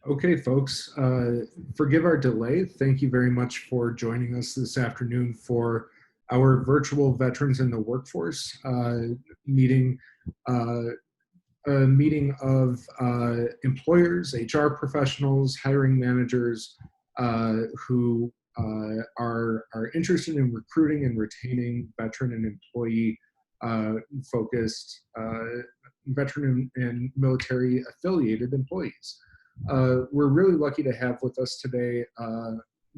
Okay, folks, forgive our delay. Thank you very much for joining us this afternoon for our virtual Veterans in the Workforce meeting, a meeting of employers, HR professionals, hiring managers who are interested in recruiting and retaining veteran and employee focused veteran and military affiliated employees. We're really lucky to have with us today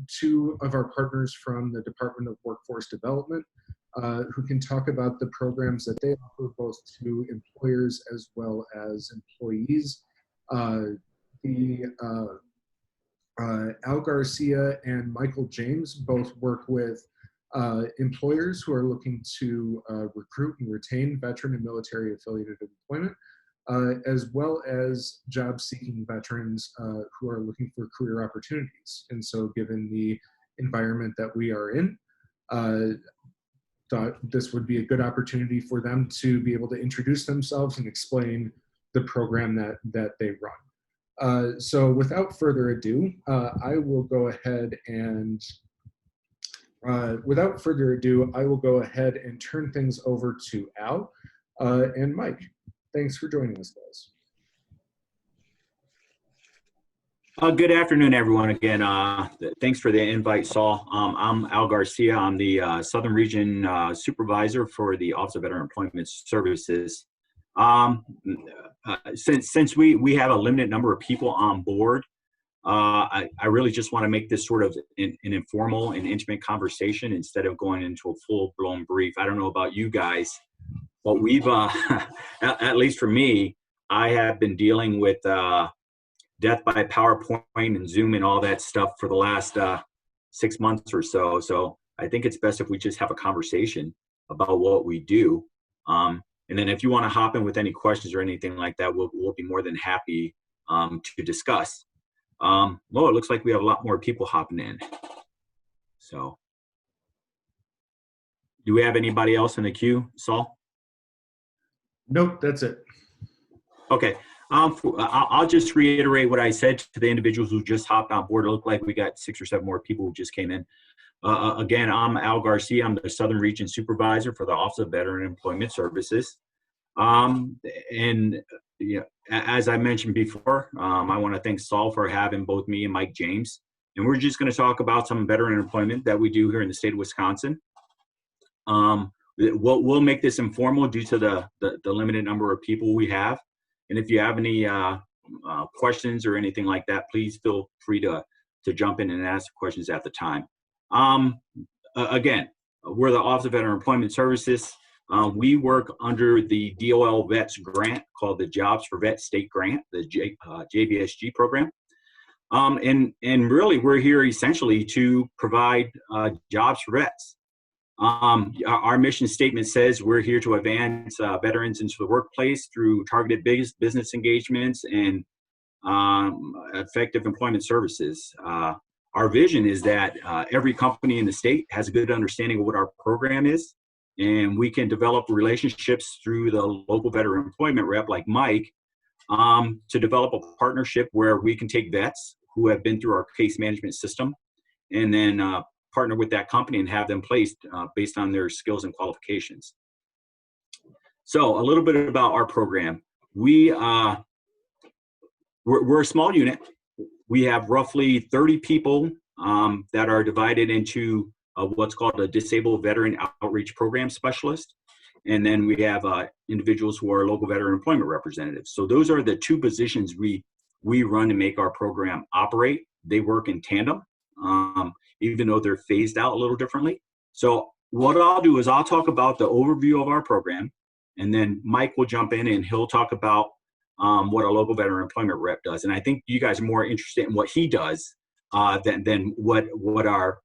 two of our partners from the Department of Workforce Development who can talk about the programs that they offer both to employers as well as employees. Al Garcia and Michael James both work with employers who are looking to recruit and retain veteran and military affiliated employment, as well as job-seeking veterans who are looking for career opportunities. And so given the environment that we are in, thought this would be a good opportunity for them to be able to introduce themselves and explain the program that they run. So without further ado, I will go ahead and turn things over to Al and Mike. Thanks for joining us, guys. Good afternoon, everyone. Again, thanks for the invite, Saul. I'm Al Garcia. I'm the Southern Region Supervisor for the Office of Veteran Employment Services. Since we have a limited number of people on board, I really just want to make this sort of an informal and intimate conversation instead of going into a full-blown brief. I don't know about you guys, but we've, at least for me, I have been dealing with death by PowerPoint and Zoom and all that stuff for the last 6 months or so. So I think it's best if we just have a conversation about what we do. And then if you want to hop in with any questions or anything like that, we'll be more than happy to discuss. Well, it looks like we have a lot more people hopping in. So do we have anybody else in the queue, Saul? Nope, that's it. Okay. I'll just reiterate what I said to the individuals who just hopped on board. It looked like we got 6 or 7 more people who just came in. Again, I'm Al Garcia. I'm the Southern Region Supervisor for the Office of Veteran Employment Services. And yeah, as I mentioned before, I want to thank Saul for having both me and Mike James. And we're just going to talk about some veteran employment that we do here in the state of Wisconsin. We'll make this informal due to the limited number of people we have. And if you have any questions or anything like that, please feel free to jump in and ask questions at the time. Again, we're the Office of Veteran Employment Services. We work under the DOL Vets grant called the Jobs for Vets State Grant, the JVSG program. And really, we're here essentially to provide jobs for vets. Our mission statement says we're here to advance veterans into the workplace through targeted business engagements and effective employment services. Our vision is that every company in the state has a good understanding of what our program is, and we can develop relationships through the local veteran employment rep like Mike to develop a partnership where we can take vets who have been through our case management system and then partner with that company and have them placed based on their skills and qualifications. So a little bit about our program. We're a small unit. We have roughly 30 people that are divided into what's called a Disabled Veteran Outreach Program Specialist. And then we have individuals who are local veteran employment representatives. So those are the 2 positions we run to make our program operate. They work in tandem. Even though they're phased out a little differently. So what I'll do is I'll talk about the overview of our program, and then Mike will jump in and he'll talk about what a local veteran employment rep does. And I think you guys are more interested in what he does than what our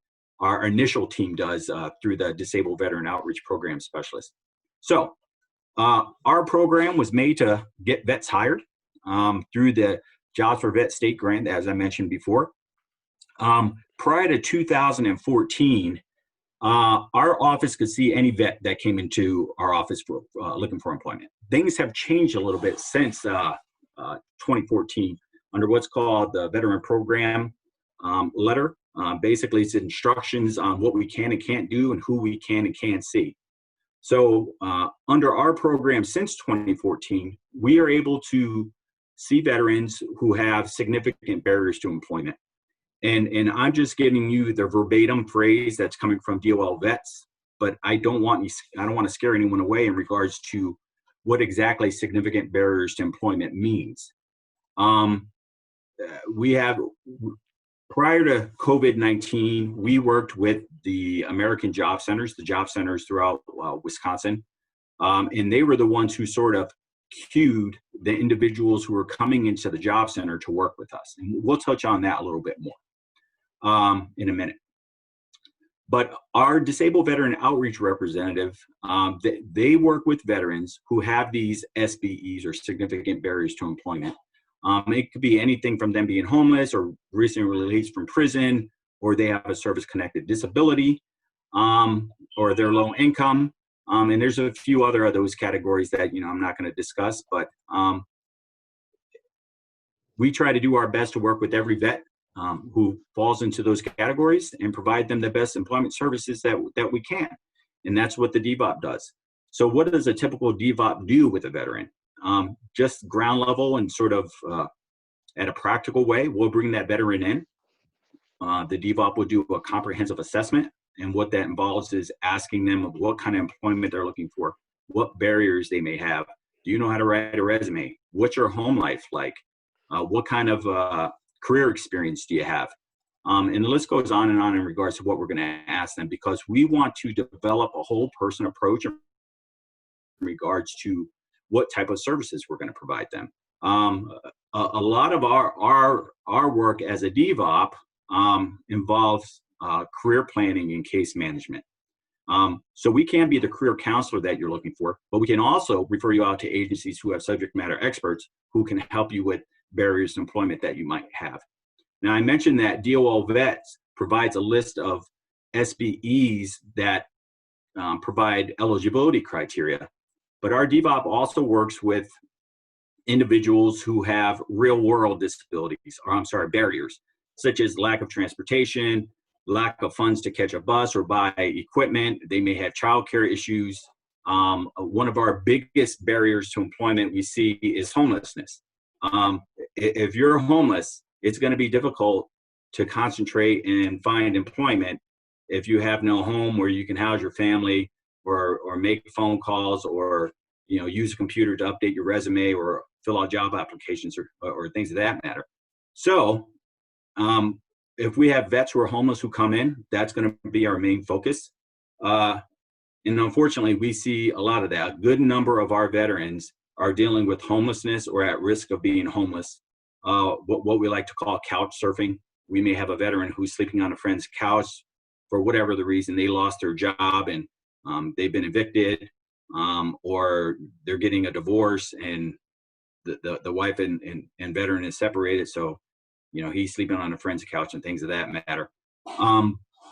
initial team does through the Disabled Veteran Outreach Program Specialist. So our program was made to get vets hired through the Jobs for Vets State Grant, as I mentioned before. Prior to 2014, our office could see any vet that came into our office for looking for employment. Things have changed a little bit since 2014. under what's called the veteran program letter. Basically, it's instructions on what we can and can't do and who we can and can't see. So under our program since 2014, we are able to see veterans who have significant barriers to employment. And I'm just giving you the verbatim phrase that's coming from DOL vets, but I don't want to scare anyone away in regards to what exactly significant barriers to employment means. We have, prior to COVID-19, we worked with the American Job Centers, the job centers throughout Wisconsin, and they were the ones who sort of cued the individuals who were coming into the job center to work with us. And we'll touch on that a little bit more in a minute. But our disabled veteran outreach representative, they work with veterans who have these SBEs, or significant barriers to employment. It could be anything from them being homeless or recently released from prison, or they have a service-connected disability, or they're low income. And there's a few other of those categories that, I'm not going to discuss, but we try to do our best to work with every vet who falls into those categories and provide them the best employment services that we can. And that's what the DVOP does. So what does a typical DVOP do with a veteran? Just ground level and sort of at a practical way, we'll bring that veteran in. The DVOP will do a comprehensive assessment. And what that involves is asking them what kind of employment they're looking for, what barriers they may have. Do you know how to write a resume? What's your home life like? What kind of career experience do you have? And the list goes on in regards to what we're going to ask them, because we want to develop a whole person approach in regards to what type of services we're going to provide them. A lot of our work as a DVOP involves career planning and case management. So we can be the career counselor that you're looking for, but we can also refer you out to agencies who have subject matter experts who can help you with barriers to employment that you might have. Now, I mentioned that DOL Vets provides a list of SBEs that provide eligibility criteria, but our DVOP also works with individuals who have real world disabilities, barriers, such as lack of transportation, lack of funds to catch a bus or buy equipment. They may have childcare issues. One of our biggest barriers to employment we see is homelessness. If you're homeless, it's going to be difficult to concentrate and find employment if you have no home where you can house your family, or make phone calls, or use a computer to update your resume or fill out job applications or things of that matter. So if we have vets who are homeless who come in, that's going to be our main focus. And unfortunately, we see a lot of that. A good number of our veterans are dealing with homelessness or at risk of being homeless, what we like to call couch surfing. We may have a veteran who's sleeping on a friend's couch for whatever the reason. They lost their job and they've been evicted, or they're getting a divorce and the wife and veteran is separated. So, he's sleeping on a friend's couch and things of that matter.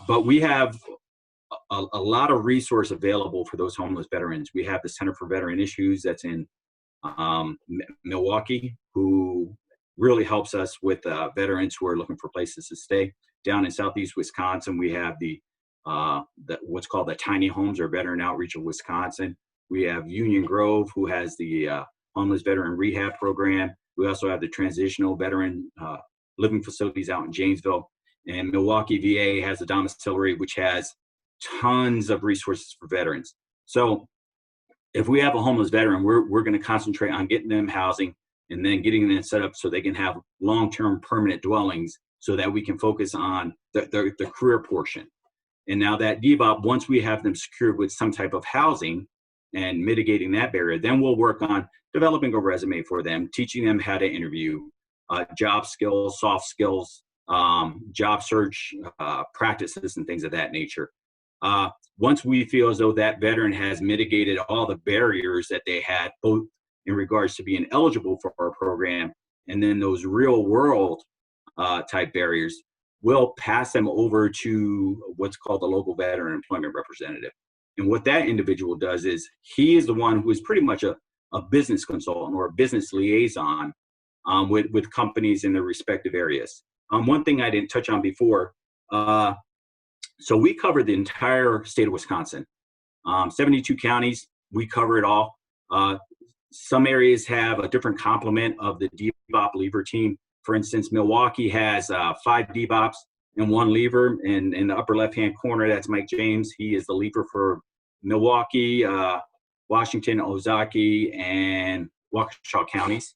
But we have a lot of resource available for those homeless veterans. We have the Center for Veteran Issues that's in Milwaukee, who really helps us with veterans who are looking for places to stay. Down in Southeast Wisconsin, we have the what's called the Tiny Homes, or Veteran Outreach of Wisconsin. We have Union Grove, who has the homeless veteran rehab program. We also have the transitional veteran living facilities out in Janesville. And Milwaukee VA has a domiciliary, which has tons of resources for veterans. So if we have a homeless veteran, we're going to concentrate on getting them housing and then getting them set up so they can have long-term permanent dwellings, so that we can focus on the career portion. And now that DVOP, once we have them secured with some type of housing and mitigating that barrier, then we'll work on developing a resume for them, teaching them how to interview, job skills, soft skills, job search practices, and things of that nature. Once we feel as though that veteran has mitigated all the barriers that they had, both in regards to being eligible for our program and then those real world type barriers, we'll pass them over to what's called the local veteran employment representative. And what that individual does is he is the one who is pretty much a business consultant or a business liaison with companies in their respective areas. One thing I didn't touch on before, so we cover the entire state of Wisconsin, 72 counties, we cover it all. Some areas have a different complement of the DVOP lever team. For instance, Milwaukee has 5 DVOPs and 1 lever. And in the upper left-hand corner, that's Mike James. He is the lever for Milwaukee, Washington, Ozaukee, and Waukesha counties.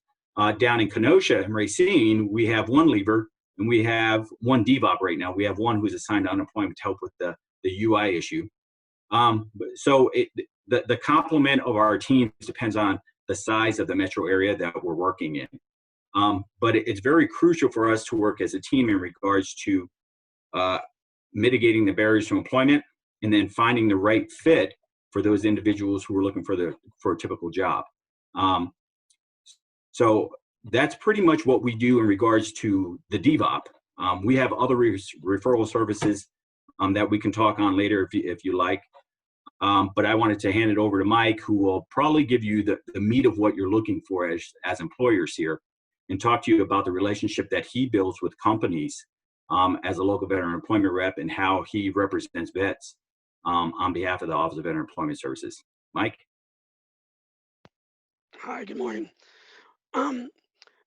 Down in Kenosha and Racine, we have 1 lever, and we have 1 DVOP right now. We have 1 who's assigned to unemployment to help with the UI issue. So the complement of our teams depends on the size of the metro area that we're working in. But it's very crucial for us to work as a team in regards to mitigating the barriers to employment and then finding the right fit for those individuals who are looking for a typical job. So that's pretty much what we do in regards to the DVOP. We have other referral services that we can talk on later if you like. But I wanted to hand it over to Mike, who will probably give you the meat of what you're looking for as employers here, and talk to you about the relationship that he builds with companies as a local veteran employment rep and how he represents vets on behalf of the Office of Veteran Employment Services. Mike? Hi, good morning.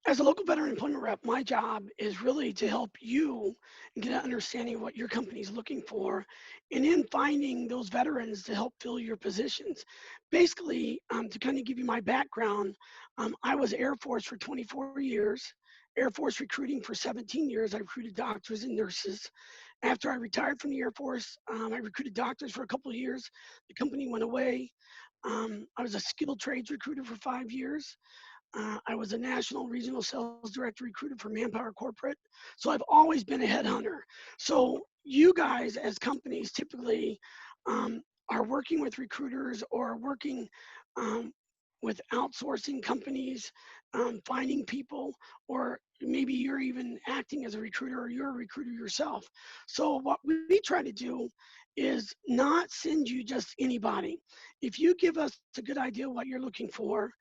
As a local veteran employment rep, my job is really to help you get an understanding of what your company is looking for, and then finding those veterans to help fill your positions. Basically, to kind of give you my background, I was Air Force for 24 years, Air Force recruiting for 17 years. I recruited doctors and nurses. After I retired from the Air Force, I recruited doctors for a couple of years. The company went away. I was a skilled trades recruiter for 5 years. I was a national regional sales director recruiter for Manpower Corporate. So I've always been a headhunter. So you guys as companies typically are working with recruiters or working with outsourcing companies, finding people, or maybe you're even acting as a recruiter or you're a recruiter yourself. So what we try to do is not send you just anybody. If you give us a good idea what you're looking for,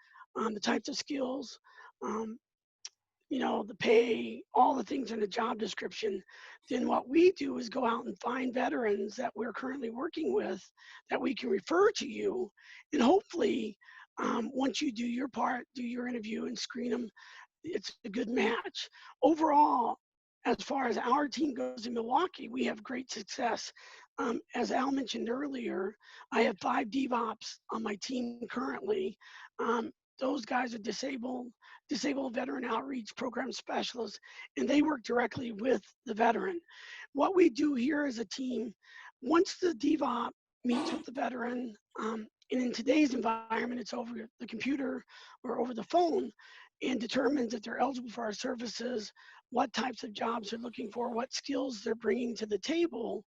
the types of skills, the pay, all the things in the job description, then what we do is go out and find veterans that we're currently working with that we can refer to you. And hopefully, once you do your part, do your interview and screen them, it's a good match. Overall, as far as our team goes in Milwaukee, we have great success. As Al mentioned earlier, I have 5 DVOPs on my team currently. Those guys are disabled veteran outreach program specialists, and they work directly with the veteran. What we do here as a team, once the DVOP meets with the veteran, and in today's environment, it's over the computer or over the phone, and determines if they're eligible for our services, what types of jobs they're looking for, what skills they're bringing to the table.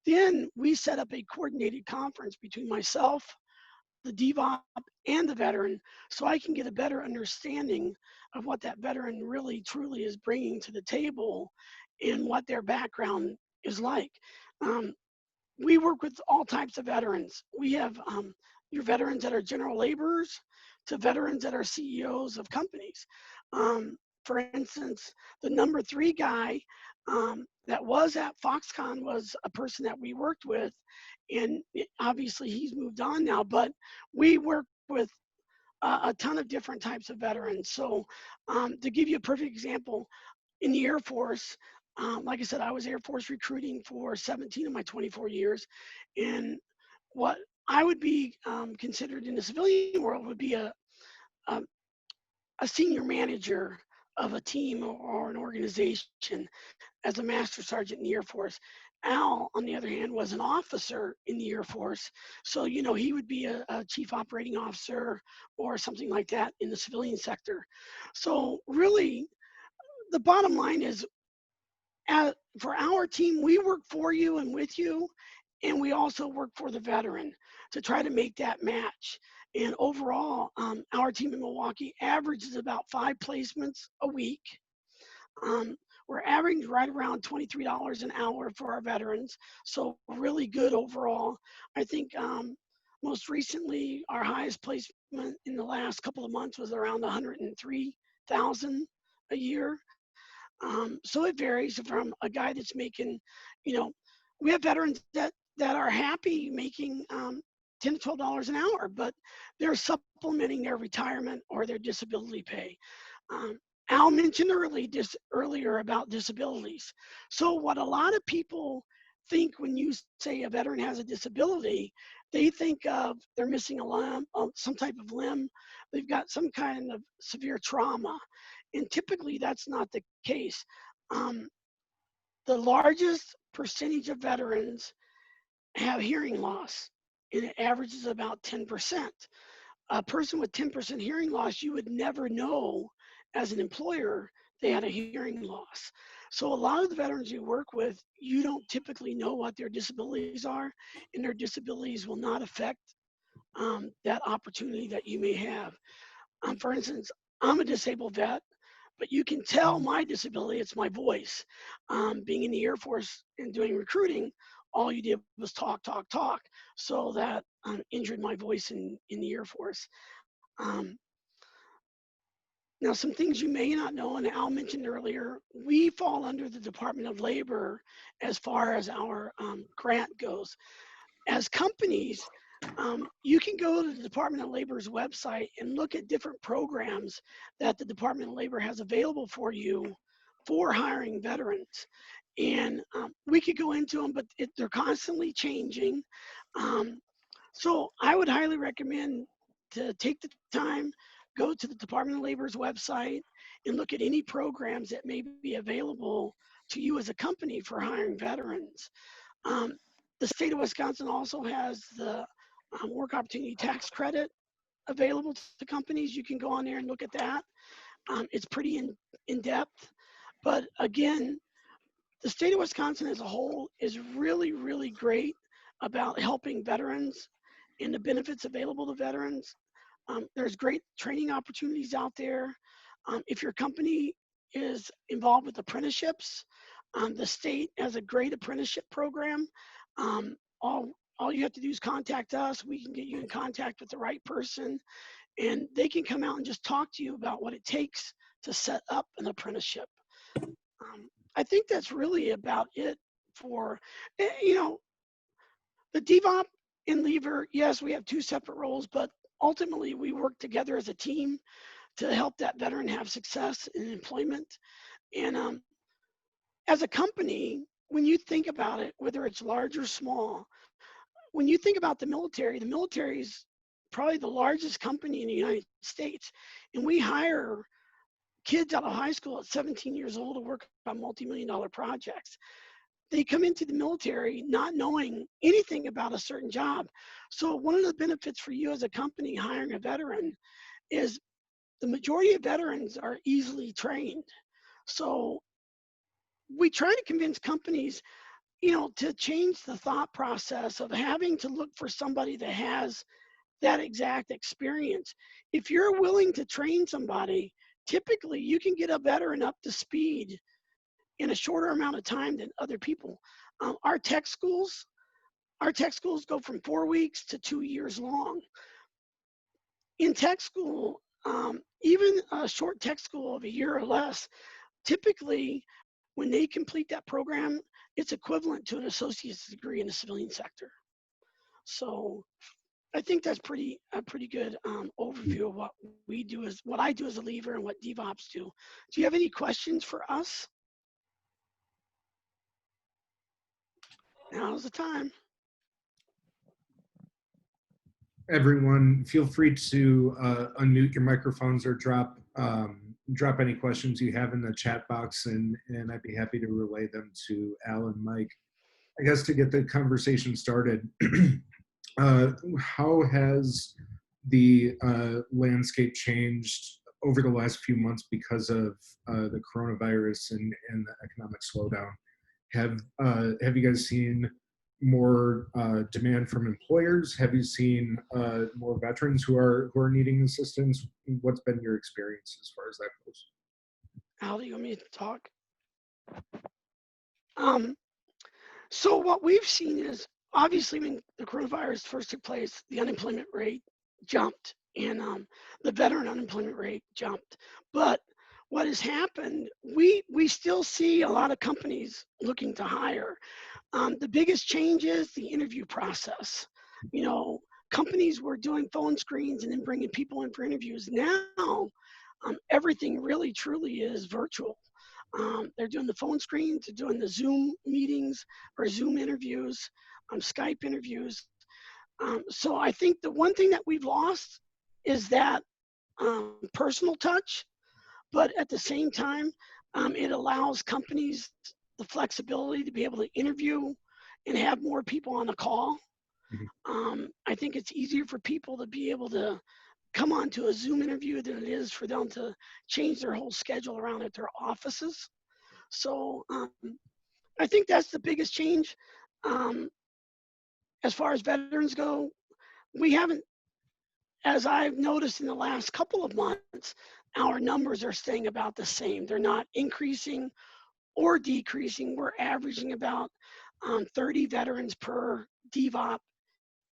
Then we set up a coordinated conference between myself, the DVOP, and the veteran, so I can get a better understanding of what that veteran really truly is bringing to the table and what their background is like. We work with all types of veterans. We have your veterans that are general laborers to veterans that are CEOs of companies. For instance, the number 3 guy that was at Foxconn was a person that we worked with, and obviously he's moved on now, but we work with a ton of different types of veterans. So to give you a perfect example, in the Air Force, like I said, I was Air Force recruiting for 17 of my 24 years, and what I would be considered in the civilian world would be a senior manager of a team or an organization as a master sergeant in the Air Force. Al, on the other hand, was an officer in the Air Force. So, he would be a chief operating officer or something like that in the civilian sector. So really, the bottom line is, for our team, we work for you and with you, and we also work for the veteran to try to make that match. And overall, our team in Milwaukee averages about 5 placements a week. We're averaging right around $23 an hour for our veterans, so really good overall. I think most recently, our highest placement in the last couple of months was around 103,000 a year. So it varies from a guy that's making, we have veterans that are happy making $10 to $12 an hour, but they're supplementing their retirement or their disability pay. Al mentioned earlier about disabilities. So what a lot of people think when you say a veteran has a disability, they think of they're missing a limb, some type of limb, they've got some kind of severe trauma. And typically that's not the case. The largest percentage of veterans have hearing loss, and it averages about 10%. A person with 10% hearing loss, you would never know as an employer they had a hearing loss. So a lot of the veterans you work with, you don't typically know what their disabilities are, and their disabilities will not affect that opportunity that you may have. For instance, I'm a disabled vet, but you can tell my disability, it's my voice. Being in the Air Force and doing recruiting, all you did was talk, talk, talk. So that injured my voice in the Air Force. Now, some things you may not know, and Al mentioned earlier, we fall under the Department of Labor as far as our grant goes. As companies, you can go to the Department of Labor's website and look at different programs that the Department of Labor has available for you for hiring veterans. And we could go into them, but they're constantly changing. So I would highly recommend to take the time, go to the Department of Labor's website and look at any programs that may be available to you as a company for hiring veterans. The state of Wisconsin also has the work opportunity tax credit available to companies. You can go on there and look at that. It's pretty in depth, but again, the state of Wisconsin as a whole is really, really great about helping veterans and the benefits available to veterans. There's great training opportunities out there. If your company is involved with apprenticeships, the state has a great apprenticeship program. All you have to do is contact us. We can get you in contact with the right person, and they can come out and just talk to you about what it takes to set up an apprenticeship. I think that's really about it for, the DVOP and lever. Yes, we have two separate roles, but ultimately we work together as a team to help that veteran have success in employment. And as a company, when you think about it, whether it's large or small, when you think about the military is probably the largest company in the United States. And we hire kids out of high school at 17 years old to work on multi-million-dollar projects. They come into the military not knowing anything about a certain job. So one of the benefits for you as a company hiring a veteran is the majority of veterans are easily trained. So we try to convince companies, to change the thought process of having to look for somebody that has that exact experience. If you're willing to train somebody, typically you can get a veteran up to speed in a shorter amount of time than other people. Our tech schools go from 4 weeks to 2 years long. In tech school, even a short tech school of a year or less, typically when they complete that program, it's equivalent to an associate's degree in the civilian sector. So I think that's a pretty good overview of what I do as a lever and what DVOPs do. Do you have any questions for us? Now's the time. Everyone, feel free to unmute your microphones or drop any questions you have in the chat box, and I'd be happy to relay them to Al and Mike. I guess to get the conversation started, how has the landscape changed over the last few months because of the coronavirus and the economic slowdown? Have you guys seen more demand from employers? Have you seen more veterans who are needing assistance? What's been your experience as far as that goes? Al, do you want me to talk? So what we've seen is, obviously when the coronavirus first took place, the unemployment rate jumped and the veteran unemployment rate jumped. But what has happened, we still see a lot of companies looking to hire. The biggest change is the interview process. You know, companies were doing phone screens and then bringing people in for interviews. Now, everything really truly is virtual. They're doing the phone screens, they're doing the Zoom meetings or Zoom interviews, Skype interviews. So I think the one thing that we've lost is that personal touch, but at the same time, it allows companies the flexibility to be able to interview and have more people on the call. I think it's easier for people to be able to come onto a Zoom interview than it is for them to change their whole schedule around at their offices. So I think that's the biggest change. As far as veterans go, we haven't, as I've noticed in the last couple of months, our numbers are staying about the same. They're not increasing or decreasing. We're averaging about 30 veterans per DVOP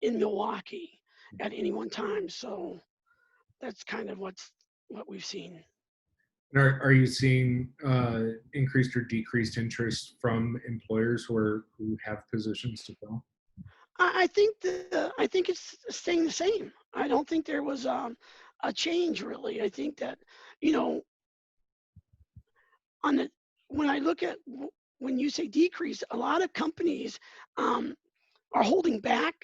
in Milwaukee at any one time. So that's kind of what we've seen. And are you seeing increased or decreased interest from employers who have positions to fill? I think it's staying the same. I don't think there was a change really. I think that, you know, when I look at when you say decrease, a lot of companies are holding back.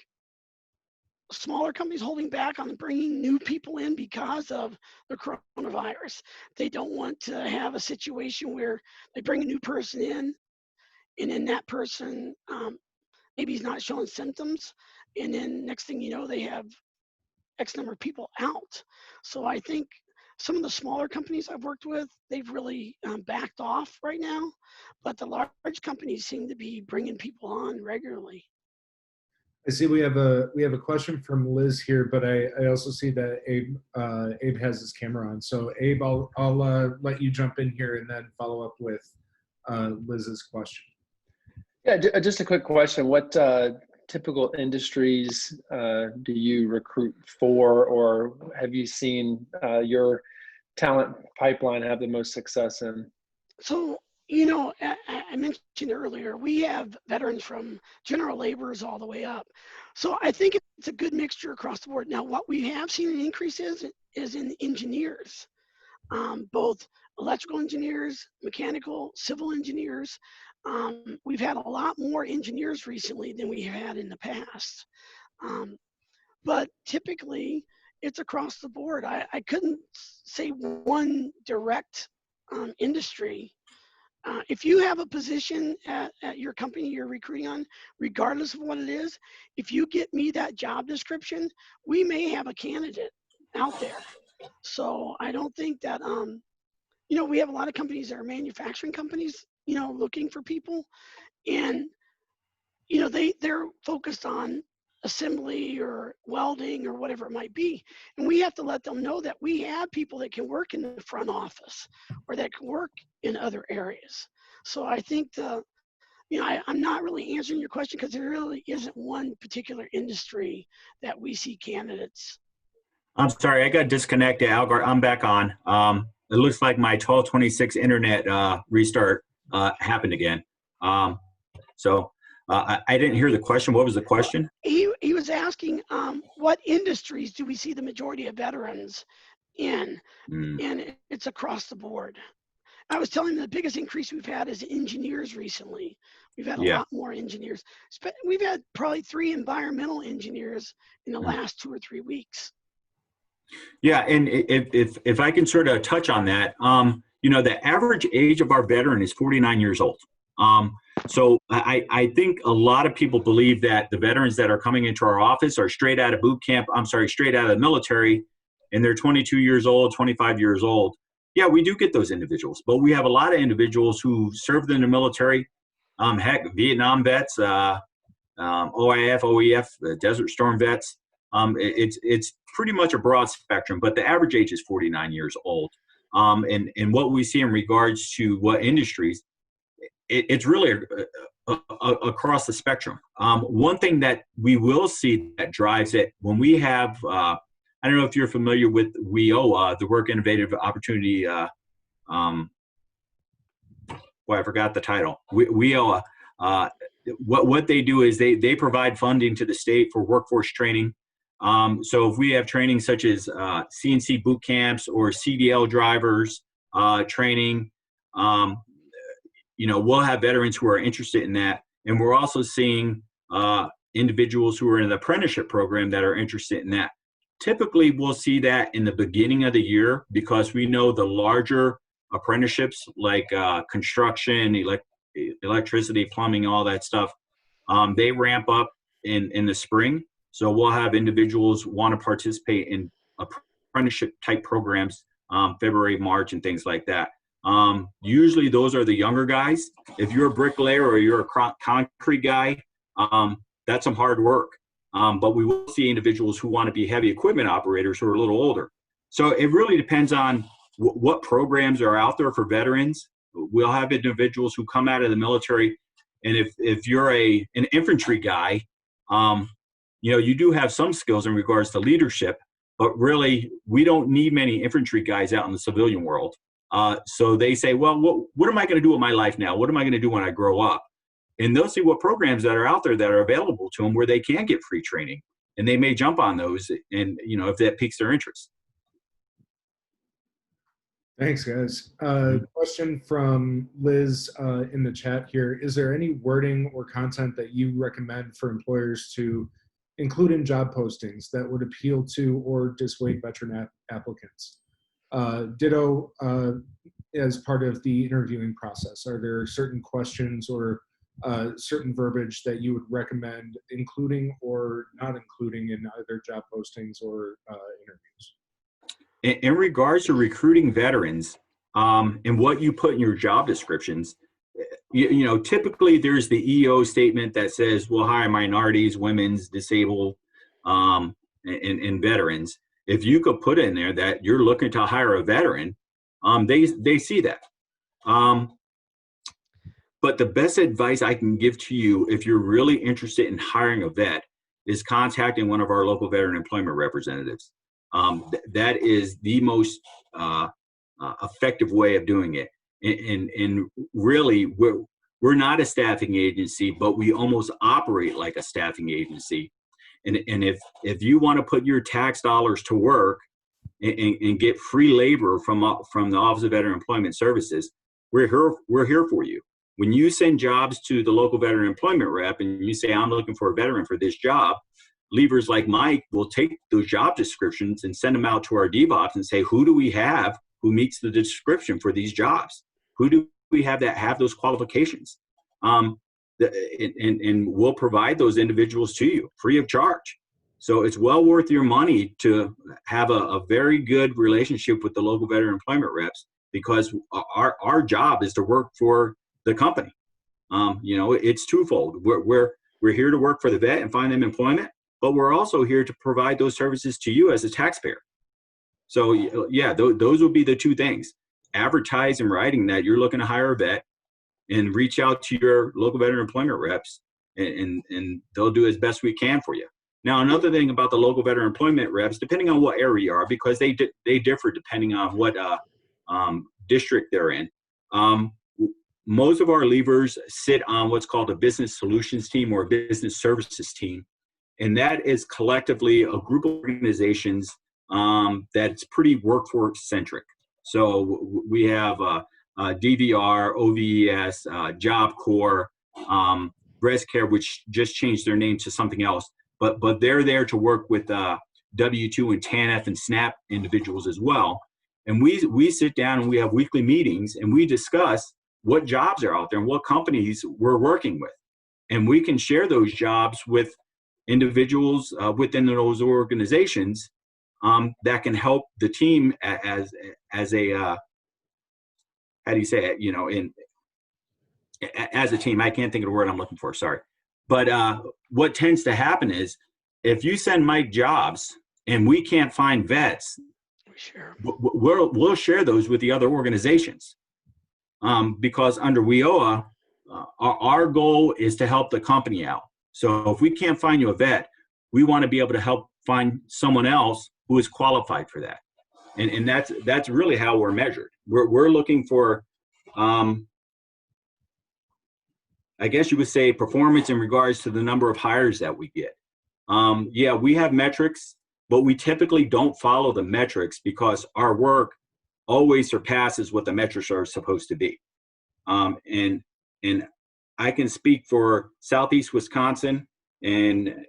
Smaller companies holding back on bringing new people in because of the coronavirus. They don't want to have a situation where they bring a new person in, and then that person maybe he's not showing symptoms, and then next thing you know, they have X number of people out. So I think some of the smaller companies I've worked with, they've really backed off right now, but the large companies seem to be bringing people on regularly. I see we have a question from Liz here, but I also see that Abe has his camera on. So Abe, I'll let you jump in here and then follow up with Liz's question. Yeah, just a quick question. What typical industries do you recruit for, or have you seen your talent pipeline have the most success in? So, you know, I mentioned earlier, we have veterans from general laborers all the way up. So I think it's a good mixture across the board. Now, what we have seen an increase is in engineers, both electrical engineers, mechanical, civil engineers. We've had a lot more engineers recently than we had in the past. But typically, it's across the board. I couldn't say one direct industry. If you have a position at your company you're recruiting on, regardless of what it is, if you get me that job description, we may have a candidate out there. So I don't think that, you know, we have a lot of companies that are manufacturing companies, you know, looking for people, and, you know, they're focused on assembly or welding or whatever it might be. And we have to let them know that we have people that can work in the front office or that can work in other areas. So I think you know, I'm not really answering your question because there really isn't one particular industry that we see candidates. I'm sorry, I got disconnected. Algar, I'm back on. It looks like my 1226 internet restart happened again. I didn't hear the question. What was the question? He was asking what industries do we see the majority of veterans in? And it's across the board. I was telling him the biggest increase we've had is engineers recently. We've had a lot more engineers. We've had probably 3 environmental engineers in the last 2 or 3 weeks. Yeah, and if I can sort of touch on that, you know, the average age of our veteran is 49 years old. So I think a lot of people believe that the veterans that are coming into our office are straight out of boot camp, straight out of the military, and they're 22 years old, 25 years old. Yeah, we do get those individuals, but we have a lot of individuals who served in the military, heck, Vietnam vets, OIF, OEF, Desert Storm vets. It's pretty much a broad spectrum, but the average age is 49 years old. And what we see in regards to what industries, it's really across the spectrum. One thing that we will see that drives it when we have, I don't know if you're familiar with WIOA, the Work Innovative Opportunity Boy, I forgot the title. What they do is they provide funding to the state for workforce training. So if we have training such as CNC boot camps or CDL drivers training, we'll have veterans who are interested in that. And we're also seeing individuals who are in the apprenticeship program that are interested in that. Typically, we'll see that in the beginning of the year because we know the larger apprenticeships like construction, electricity, plumbing, all that stuff, they ramp up in the spring. So we'll have individuals want to participate in apprenticeship type programs February, March, and things like that. Usually those are the younger guys. If you're a bricklayer or you're a concrete guy, that's some hard work. But we will see individuals who want to be heavy equipment operators who are a little older. So it really depends on what programs are out there for veterans. We'll have individuals who come out of the military, and if you're an infantry guy, you do have some skills in regards to leadership, but really we don't need many infantry guys out in the civilian world. So they say, well, what am I going to do with my life now? What am I going to do when I grow up? And they'll see what programs that are out there that are available to them where they can get free training, and they may jump on those, and if that piques their interest. Thanks, guys. Question from Liz in the chat here. Is there any wording or content that you recommend for employers to include in job postings that would appeal to or dissuade veteran applicants? Ditto, as part of the interviewing process, are there certain questions or certain verbiage that you would recommend including or not including in either job postings or interviews? In regards to recruiting veterans, and what you put in your job descriptions, typically there's the EO statement that says we'll hire minorities, women's, disabled, and veterans. If you could put in there that you're looking to hire a veteran, they see that. But the best advice I can give to you if you're really interested in hiring a vet is contacting one of our local veteran employment representatives. That is the most effective way of doing it. And really, we're not a staffing agency, but we almost operate like a staffing agency. And if you want to put your tax dollars to work and get free labor from the Office of Veteran Employment Services, we're here for you. When you send jobs to the local veteran employment rep and you say, I'm looking for a veteran for this job, leavers like Mike will take those job descriptions and send them out to our DVOPs and say, who do we have who meets the description for these jobs? Who do we have that have those qualifications? And we'll provide those individuals to you free of charge. So it's well worth your money to have a very good relationship with the local veteran employment reps, because our job is to work for the company. It's twofold. We're here to work for the vet and find them employment, but we're also here to provide those services to you as a taxpayer. So yeah, those would be the two things. Advertise in writing that you're looking to hire a vet, and reach out to your local veteran employment reps, and they'll do as best we can for you. Now, another thing about the local veteran employment reps, depending on what area you are, because they differ depending on what district they're in. Most of our leavers sit on what's called a business solutions team or a business services team. And that is collectively a group of organizations that's pretty workforce centric. So we have DVR, OVES, Job Corps, Breast Care, which just changed their name to something else. But they're there to work with W-2 and TANF and SNAP individuals as well. And we sit down and we have weekly meetings and we discuss what jobs are out there and what companies we're working with. And we can share those jobs with individuals within those organizations that can help the team as a, how do you say it, as a team. I can't think of the word I'm looking for, sorry. But what tends to happen is if you send Mike jobs and we can't find vets, sure, we'll share those with the other organizations. Because under WIOA, our goal is to help the company out. So if we can't find you a vet, we want to be able to help find someone else who is qualified for that. And that's really how we're measured. we're looking for, I guess you would say, performance in regards to the number of hires that we get. Yeah, we have metrics, but we typically don't follow the metrics because our work always surpasses what the metrics are supposed to be. And I can speak for Southeast Wisconsin, and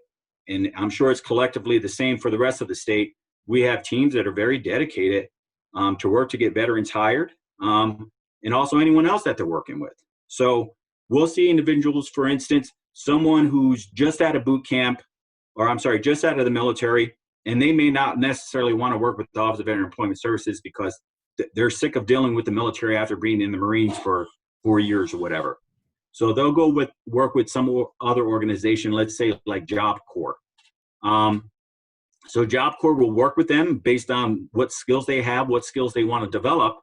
I'm sure it's collectively the same for the rest of the state. We have teams that are very dedicated to work to get veterans hired, and also anyone else that they're working with. So we'll see individuals, for instance, someone who's just out of boot camp, or I'm sorry, just out of the military, and they may not necessarily want to work with the Office of Veteran Employment Services because they're sick of dealing with the military after being in the Marines for 4 years or whatever. So they'll go work with some other organization, let's say like Job Corps. So Job Corps will work with them based on what skills they have, what skills they want to develop,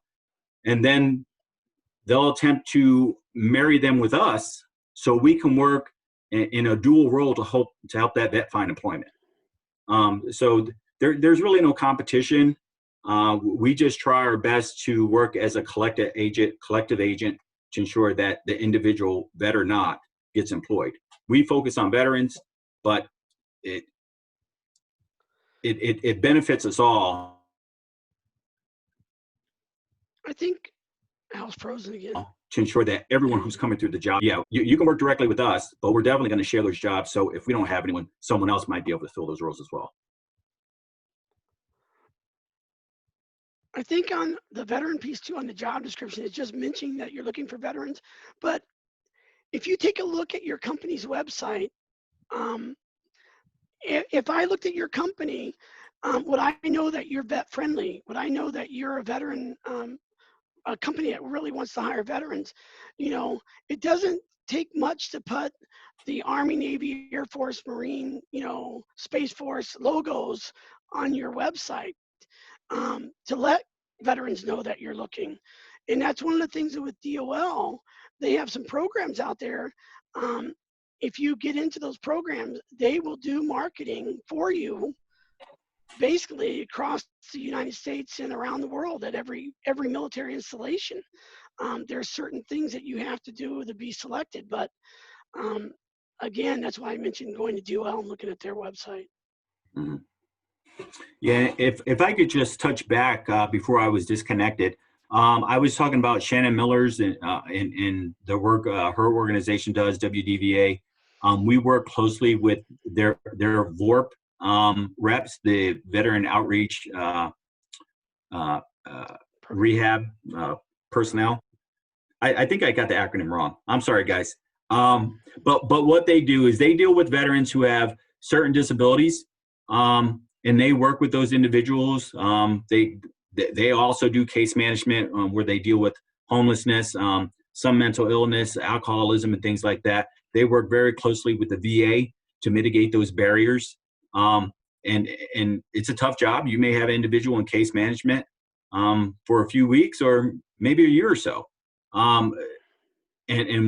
and then they'll attempt to marry them with us so we can work in a dual role to help that vet find employment. So there's really no competition. We just try our best to work as a collective agent to ensure that the individual, vet or not, gets employed. We focus on veterans, but it benefits us all. I think Al's frozen again. To ensure that everyone who's coming through the job, yeah, you can work directly with us, but we're definitely going to share those jobs. So if we don't have anyone, someone else might be able to fill those roles as well. I think on the veteran piece too, on the job description, it's just mentioning that you're looking for veterans. But if you take a look at your company's website, if I looked at your company, would I know that you're vet friendly? Would I know that you're a veteran, a company that really wants to hire veterans? You know, it doesn't take much to put the Army, Navy, Air Force, Marine, you know, Space Force logos on your website to let veterans know that you're looking. And that's one of the things that with DOL, they have some programs out there. If you get into those programs, they will do marketing for you basically across the United States and around the world at every military installation. There are certain things that you have to do to be selected, but again, that's why I mentioned going to DOL and looking at their website. Mm-hmm. Yeah, if I could just touch back before I was disconnected, I was talking about Shannon Miller's and the work her organization does, WDVA. We work closely with their VORP reps, the Veteran Outreach Rehab personnel. I think I got the acronym wrong. I'm sorry, guys. But what they do is they deal with veterans who have certain disabilities, and they work with those individuals. They also do case management where they deal with homelessness, some mental illness, alcoholism, and things like that. They work very closely with the VA to mitigate those barriers. And it's a tough job. You may have an individual in case management for a few weeks or maybe a year or so. And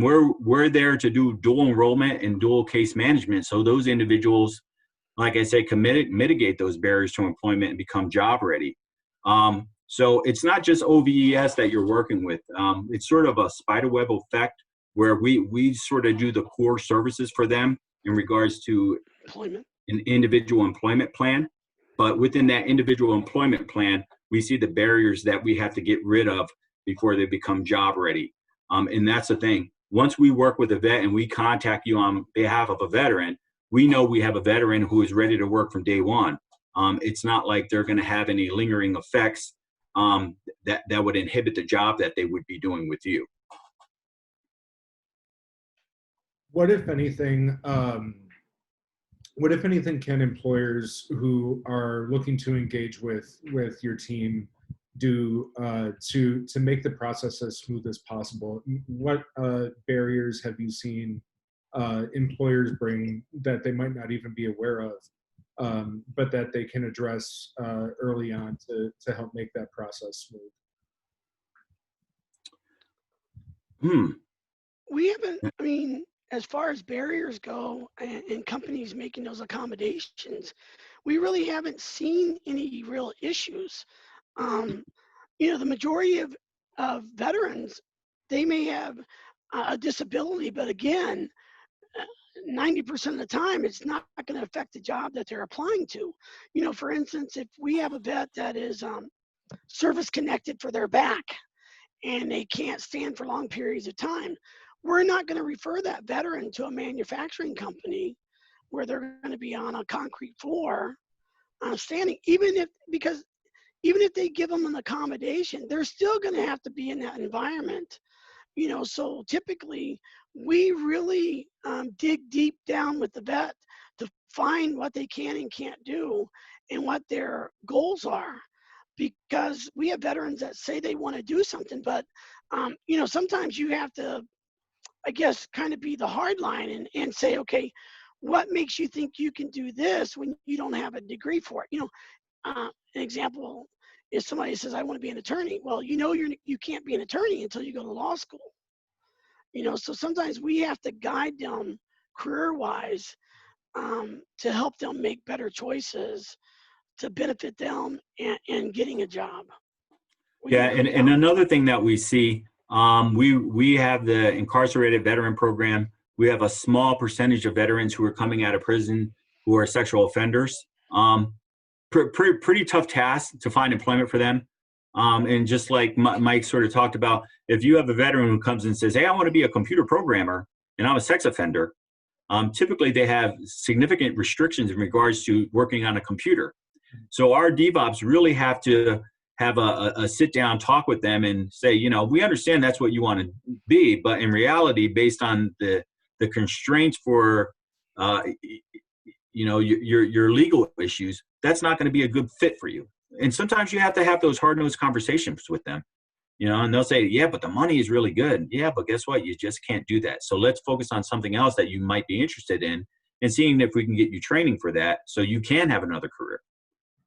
we're there to do dual enrollment and dual case management. So those individuals, like I said, can mitigate those barriers to employment and become job ready. So it's not just OVES that you're working with. It's sort of a spiderweb effect where we sort of do the core services for them in regards to Employment. An individual employment plan. But within that individual employment plan, we see the barriers that we have to get rid of before they become job ready. And that's the thing. Once we work with a vet and we contact you on behalf of a veteran, we know we have a veteran who is ready to work from day one. It's not like they're going to have any lingering effects that would inhibit the job that they would be doing with you. What if anything can employers who are looking to engage with your team do to make the process as smooth as possible? What barriers have you seen employers bring that they might not even be aware of, but that they can address early on to help make that process smooth? We haven't, I mean, as far as barriers go and companies making those accommodations, we really haven't seen any real issues. You know, the majority of of veterans, they may have a disability, but again, 90% of the time, it's not going to affect the job that they're applying to. You know, for instance, if we have a vet that is service connected for their back and they can't stand for long periods of time, we're not going to refer that veteran to a manufacturing company where they're going to be on a concrete floor standing, because even if they give them an accommodation, they're still going to have to be in that environment. You know, so typically we really dig deep down with the vet to find what they can and can't do and what their goals are, because we have veterans that say they want to do something, but you know, sometimes you have to, I guess, kind of be the hard line and say, okay, what makes you think you can do this when you don't have a degree for it? You know, an example is somebody says, I want to be an attorney. Well, you know, you can't be an attorney until you go to law school. You know, so sometimes we have to guide them career-wise to help them make better choices to benefit them and getting a job. Yeah, and another thing that we see, we have the Incarcerated Veteran Program. We have a small percentage of veterans who are coming out of prison who are sexual offenders. Pretty tough task to find employment for them. And just like Mike sort of talked about, if you have a veteran who comes and says, hey, I want to be a computer programmer and I'm a sex offender, typically they have significant restrictions in regards to working on a computer. So our DVOPs really have to have a sit down talk with them and say, you know, we understand that's what you want to be, but in reality, based on the constraints for, you know, your legal issues, that's not going to be a good fit for you. And sometimes you have to have those hard-nosed conversations with them, you know, and they'll say, yeah, but the money is really good. Yeah, but guess what? You just can't do that. So let's focus on something else that you might be interested in and seeing if we can get you training for that so you can have another career.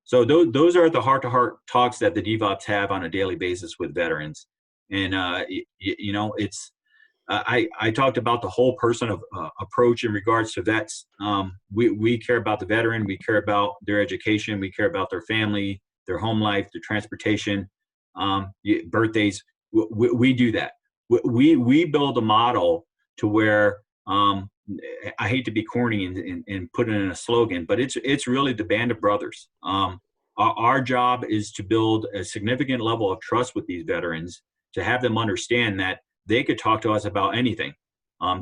So those are the heart-to-heart talks that the DVOPs have on a daily basis with veterans. And, you know, it's, I talked about the whole person of approach in regards to vets. We care about the veteran. We care about their education. We care about their family, their home life, their transportation, birthdays. We do that. We build a model to where, I hate to be corny and put it in a slogan, but it's really the band of brothers. Our job is to build a significant level of trust with these veterans, to have them understand that they could talk to us about anything.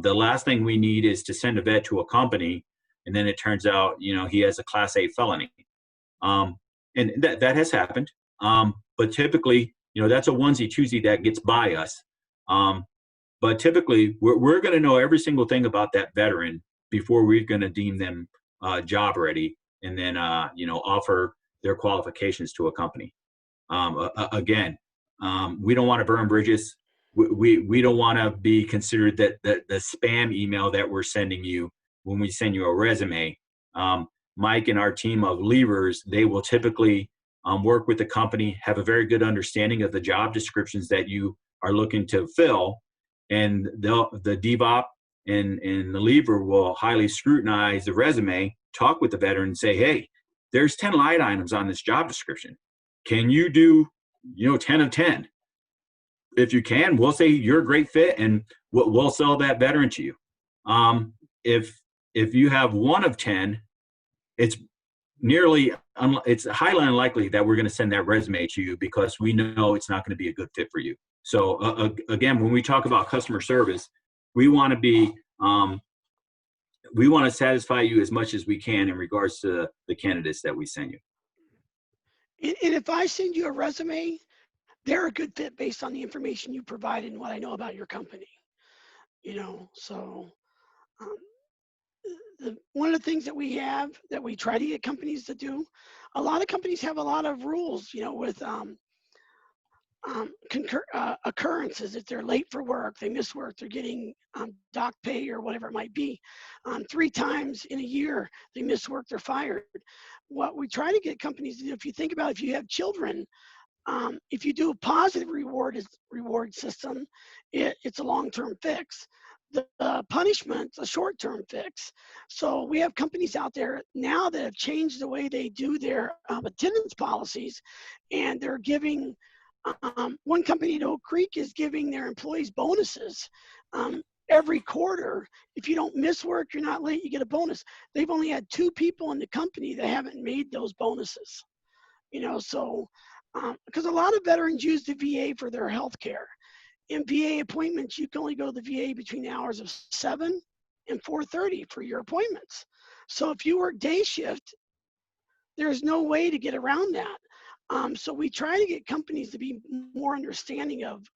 The last thing we need is to send a vet to a company and then it turns out, you know, he has a Class A felony. And that has happened. But typically, you know, that's a onesie twosie that gets by us. But typically, we're going to know every single thing about that veteran before we're going to deem them job ready and then, you know, offer their qualifications to a company. Again, we don't want to burn bridges. We don't want to be considered that the spam email that we're sending you when we send you a resume. Mike and our team of leavers, they will typically work with the company, have a very good understanding of the job descriptions that you are looking to fill. And the DVOP and the leaver will highly scrutinize the resume, talk with the veteran and say, hey, there's 10 line items on this job description. Can you do, you know, 10 of 10? If you can, we'll say you're a great fit and we'll sell that veteran to you. If you have 1 of 10, it's highly unlikely that we're going to send that resume to you because we know it's not going to be a good fit for you. So again, when we talk about customer service, we want to satisfy you as much as we can in regards to the candidates that we send you. And if I send you a resume, they're a good fit based on the information you provide and what I know about your company. You know, so one of the things that we have that we try to get companies to do, a lot of companies have a lot of rules, you know, with occurrences. If they're late for work, they miss work, they're getting dock pay or whatever it might be. 3 times in a year, they miss work, they're fired. What we try to get companies to do, if you think about, if you have children, if you do a positive reward system, it's a long-term fix. The punishment's a short-term fix. So we have companies out there now that have changed the way they do their attendance policies, and they're giving One company in Oak Creek is giving their employees bonuses every quarter. If you don't miss work, you're not late, you get a bonus. They've only had 2 people in the company that haven't made those bonuses. So because a lot of veterans use the VA for their health care. In VA appointments, you can only go to the VA between the hours of 7 and 4:30 for your appointments. So if you work day shift, there's no way to get around that. So we try to get companies to be more understanding of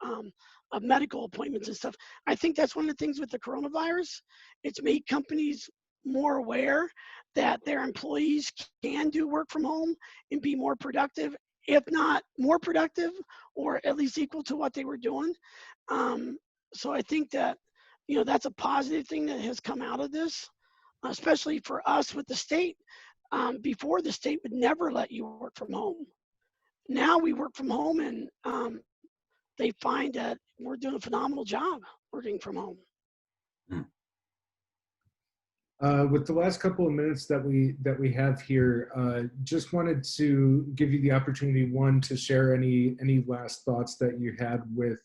medical appointments and stuff. I think that's one of the things with the coronavirus. It's made companies more aware that their employees can do work from home and be more productive, if not more productive, or at least equal to what they were doing. So I think that, that's a positive thing that has come out of this, especially for us with the state. Before, the state would never let you work from home. Now we work from home, and they find that we're doing a phenomenal job working from home. With the last couple of minutes that we have here, just wanted to give you the opportunity, one, to share any last thoughts that you had with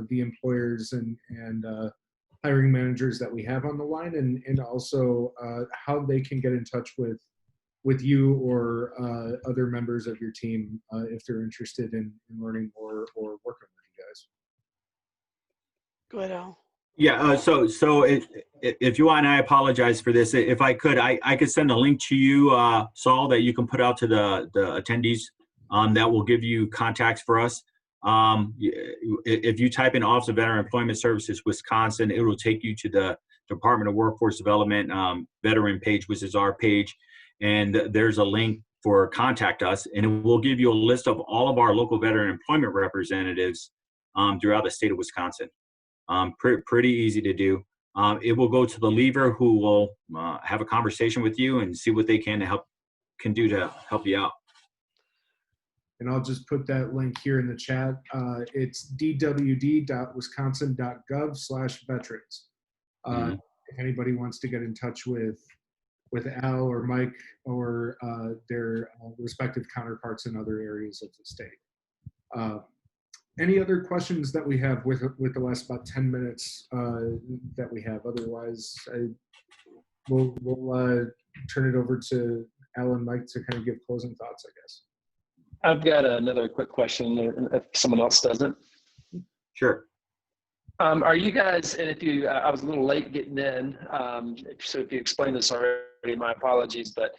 the employers and hiring managers that we have on the line, and also how they can get in touch with you or other members of your team if they're interested in learning or working with you guys. Go ahead, Al. Yeah, so if you want, I apologize for this. If I could send a link to you, Saul, that you can put out to the attendees that will give you contacts for us. If you type in Office of Veteran Employment Services, Wisconsin, it will take you to the Department of Workforce Development veteran page, which is our page. And there's a link for Contact Us, and it will give you a list of all of our local veteran employment representatives throughout the state of Wisconsin. Pretty easy to do. It will go to the leaver, who will have a conversation with you and see what they can do to help you out. And I'll just put that link here in the chat. It's dwd.wisconsin.gov/veterans. If anybody wants to get in touch with Al or Mike or their respective counterparts in other areas of the state. Any other questions that we have with the last about 10 minutes that we have? Otherwise, we'll turn it over to Al and Mike to kind of give closing thoughts, I guess. I've got another quick question if someone else doesn't. Sure. Are you guys, and if you, I was a little late getting in, so if you explained this already, my apologies, but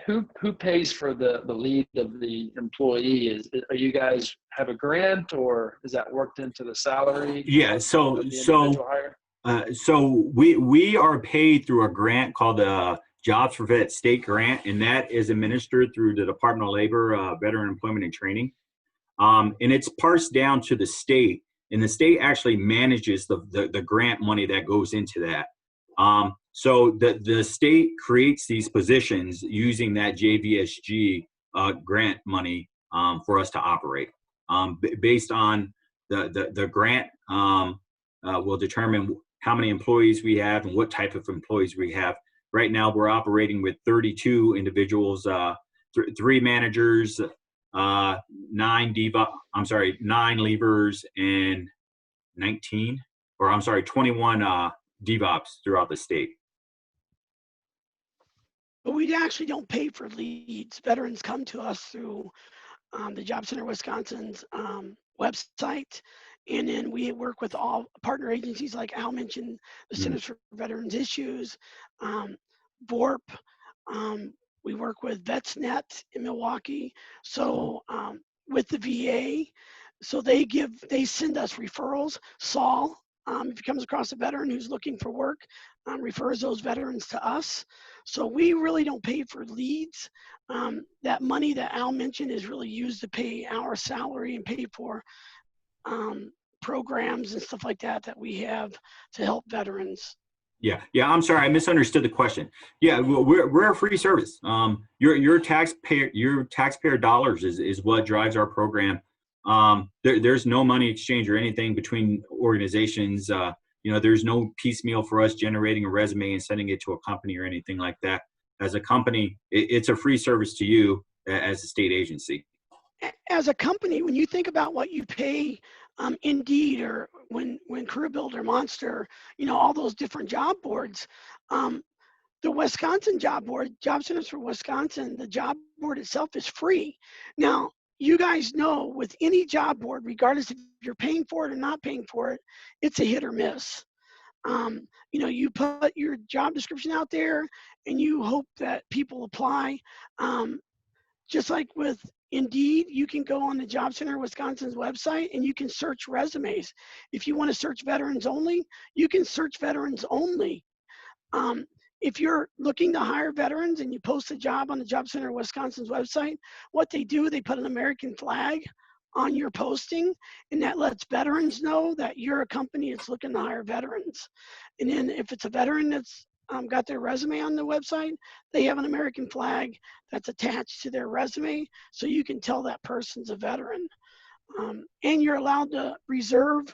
who pays for the lead of the employee? Are you guys have a grant, or is that worked into the salary? Yeah, so we are paid through a grant called the Jobs for Vet State Grant, and that is administered through the Department of Labor, Veteran Employment and Training. And it's parsed down to the state, and the state actually manages the grant money that goes into that. So the state creates these positions using that JVSG grant money for us to operate. Based on the grant, will determine how many employees we have and what type of employees we have. Right now, we're operating with 32 individuals, 3 managers, 9 leavers, and 21 DVOPs throughout the state. But we actually don't pay for leads. Veterans come to us through the Job Center Wisconsin's website. And then we work with all partner agencies, like Al mentioned, the Centers for Veterans Issues, VORP. We work with VetsNet in Milwaukee. So with the VA, so they send us referrals. Saul, if he comes across a veteran who's looking for work, refers those veterans to us. So we really don't pay for leads. That money that Al mentioned is really used to pay our salary and pay for programs and stuff like that we have to help veterans. Yeah. I'm sorry, I misunderstood the question. Yeah, we're a free service. Your taxpayer dollars is what drives our program. There's no money exchange or anything between organizations. There's no piecemeal for us generating a resume and sending it to a company or anything like that. As a company, it's a free service to you as a state agency. as a company, when you think about what you pay Indeed, or when CareerBuilder, Monster, all those different job boards, the Wisconsin job board, Job Centers for Wisconsin, the job board itself is free. Now, you guys know with any job board, regardless if you're paying for it or not paying for it, it's a hit or miss. You put your job description out there and you hope that people apply. Just like with Indeed, you can go on the Job Center of Wisconsin's website and you can search resumes. If you want to search veterans only, you can search veterans only. If you're looking to hire veterans and you post a job on the Job Center of Wisconsin's website, what they do, they put an American flag on your posting, and that lets veterans know that you're a company that's looking to hire veterans. And then if it's a veteran that's got their resume on the website, they have an American flag that's attached to their resume, so you can tell that person's a veteran. And you're allowed to reserve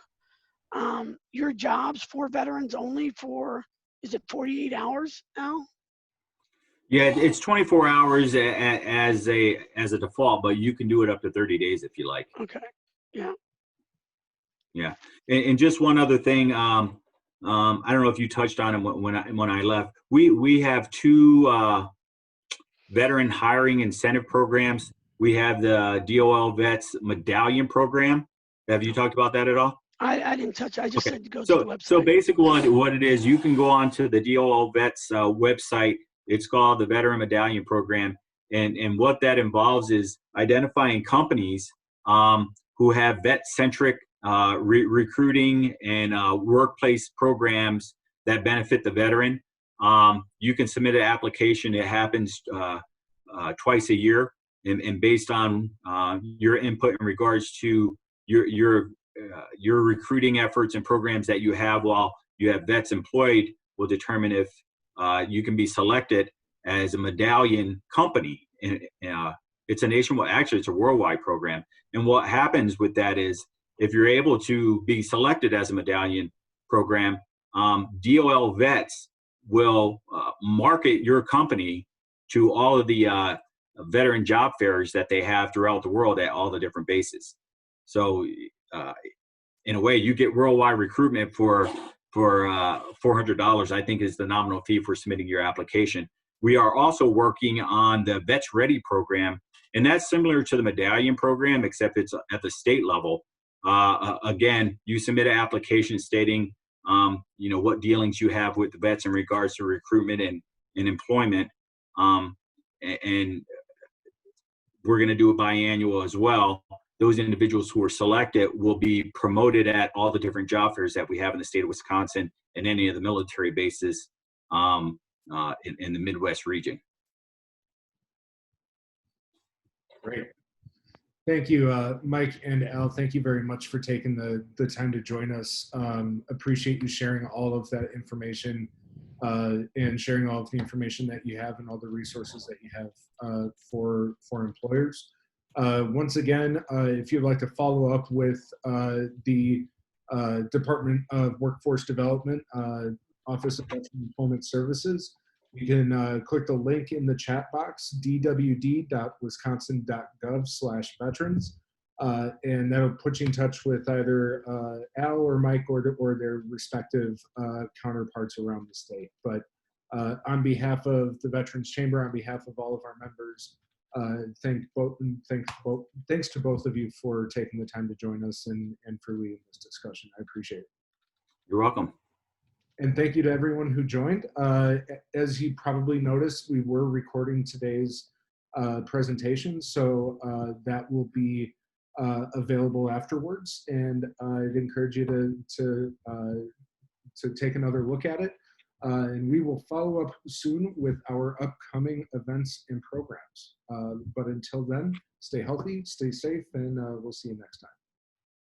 your jobs for veterans only for, is it 48 hours now? Yeah, it's 24 hours as a default, but you can do it up to 30 days if you like. Okay. Yeah. Yeah, and just one other thing. I don't know if you touched on it when I left. We have two veteran hiring incentive programs. We have the DOL Vets Medallion Program. Have you talked about that at all? I didn't touch it. I just said to go to the website. So basically what it is, you can go on to the DOL Vets website. It's called the Veteran Medallion Program. And what that involves is identifying companies who have vet-centric recruiting and workplace programs that benefit the veteran. You can submit an application. It happens twice a year. And based on your input in regards to your recruiting efforts and programs that you have while you have vets employed will determine if you can be selected as a medallion company. And it's a nationwide, actually it's a worldwide program. And what happens with that is if you're able to be selected as a medallion program, DOL Vets will market your company to all of the veteran job fairs that they have throughout the world at all the different bases. So in a way, you get worldwide recruitment for $400, I think is the nominal fee for submitting your application. We are also working on the Vets Ready program, and that's similar to the Medallion program, except it's at the state level. Again, you submit an application stating, what dealings you have with the vets in regards to recruitment and employment, and we're going to do it biannual as well. Those individuals who are selected will be promoted at all the different job fairs that we have in the state of Wisconsin and any of the military bases in the Midwest region. Great. Thank you, Mike and Al. Thank you very much for taking the time to join us. Appreciate you sharing all of that information and sharing all of the information that you have and all the resources that you have for employers. Once again, if you'd like to follow up with the Department of Workforce Development, Office of Veteran Employment Services, you can click the link in the chat box, dwd.wisconsin.gov/veterans, and that'll put you in touch with either Al or Mike or their respective counterparts around the state. But on behalf of the Veterans Chamber, on behalf of all of our members, thanks to both of you for taking the time to join us and for leading this discussion. I appreciate it. You're welcome. And thank you to everyone who joined. As you probably noticed, we were recording today's presentation, so that will be available afterwards. And I'd encourage you to take another look at it. And we will follow up soon with our upcoming events and programs. But until then, stay healthy, stay safe, and we'll see you next time.